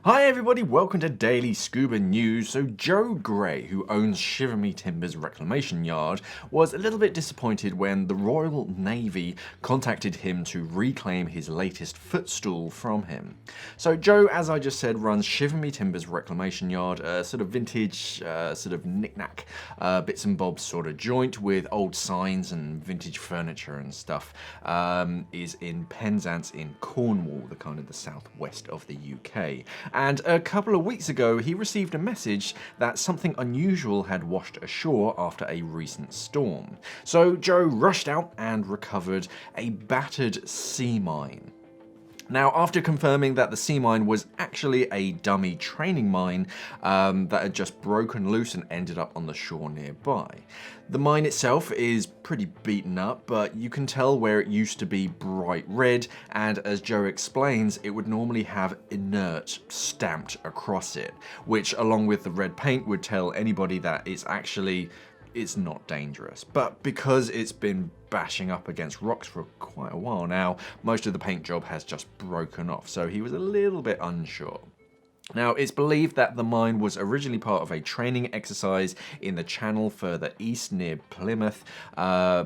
Hi everybody, welcome to Daily Scuba News. So Joe Gray, who owns Shiver Me Timbers reclamation yard, was a little bit disappointed when the Royal Navy contacted him to reclaim his latest footstool from him. So Joe, as I just said, runs Shiver Me Timbers reclamation yard, a sort of vintage, sort of knick-knack, bits and bobs sort of joint with old signs and vintage furniture and stuff, is in Penzance in Cornwall, the kind of the southwest of the UK. And a couple of weeks ago, he received a message that something unusual had washed ashore after a recent storm. So Joe rushed out and recovered a battered sea mine. Now, after confirming that the sea mine was actually a dummy training mine that had just broken loose and ended up on the shore nearby. The mine itself is pretty beaten up, but you can tell where it used to be bright red, and as Joe explains, it would normally have inert stamped across it, which along with the red paint would tell anybody that it's not dangerous. But because it's been bashing up against rocks for quite a while now, most of the paint job has just broken off, so he was a little bit unsure. Now, it's believed that the mine was originally part of a training exercise in the channel further east near Plymouth,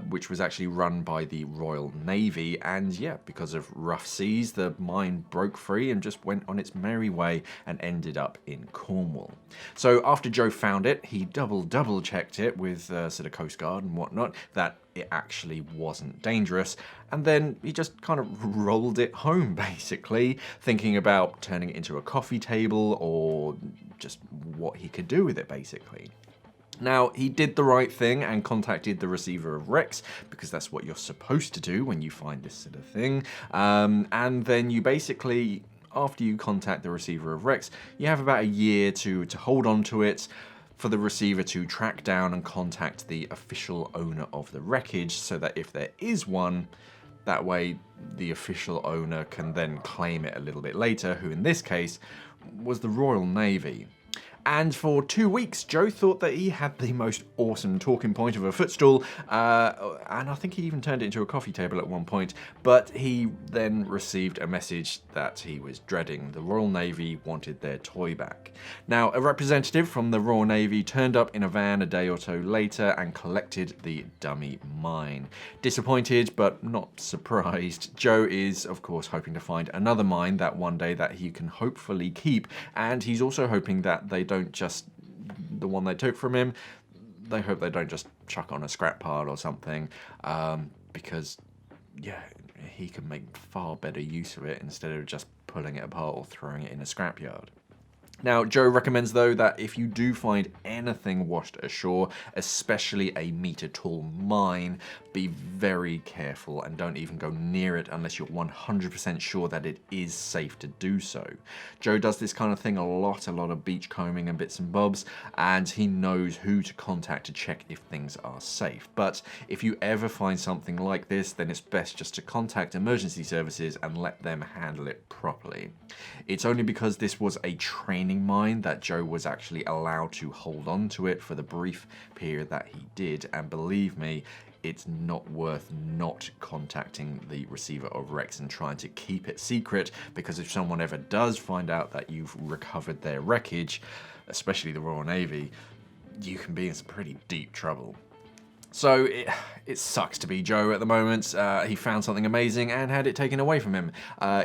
which was actually run by the Royal Navy, and yeah, because of rough seas, the mine broke free and just went on its merry way and ended up in Cornwall. So after Joe found it, he double checked it with sort of Coast Guard and whatnot, that it actually wasn't dangerous, and then he just kind of rolled it home, basically, thinking about turning it into a coffee table or just what he could do with it, basically. Now, he did the right thing and contacted the receiver of wrecks, because that's what you're supposed to do when you find this sort of thing, and then you basically, after you contact the receiver of wrecks, you have about a year to hold on to it, for the receiver to track down and contact the official owner of the wreckage, so that if there is one, that way the official owner can then claim it a little bit later, who in this case was the Royal Navy. And for 2 weeks, Joe thought that he had the most awesome talking point of a footstool, and I think he even turned it into a coffee table at one point, but he then received a message that he was dreading. The Royal Navy wanted their toy back. Now, a representative from the Royal Navy turned up in a van a day or so later and collected the dummy mine. Disappointed, but not surprised, Joe is, of course, hoping to find another mine that one day that he can hopefully keep, and he's also hoping that the one they took from him, they hope they don't just chuck on a scrap pile or something, because, yeah, he can make far better use of it instead of just pulling it apart or throwing it in a scrapyard. Now, Joe recommends, though, that if you do find anything washed ashore, especially a meter-tall mine, be very careful and don't even go near it unless you're 100% sure that it is safe to do so. Joe does this kind of thing a lot of beach combing and bits and bobs, and he knows who to contact to check if things are safe. But if you ever find something like this, then it's best just to contact emergency services and let them handle it properly. It's only because this was a training mine that Joe was actually allowed to hold on to it for the brief period that he did, and believe me, it's not worth not contacting the receiver of wrecks and trying to keep it secret, because if someone ever does find out that you've recovered their wreckage, especially the Royal Navy, you can be in some pretty deep trouble. So it sucks to be Joe at the moment. He found something amazing and had it taken away from him.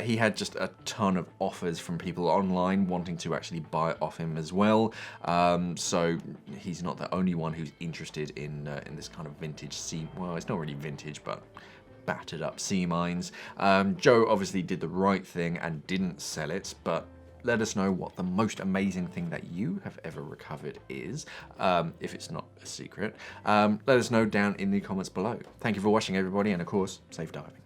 He had just a ton of offers from people online wanting to actually buy it off him as well. So he's not the only one who's interested in this kind of vintage well, it's not really vintage, but battered up sea mines. Joe obviously did the right thing and didn't sell it, but let us know what the most amazing thing that you have ever recovered is, if it's not a secret. Let us know down in the comments below. Thank you for watching, everybody, and of course, safe diving.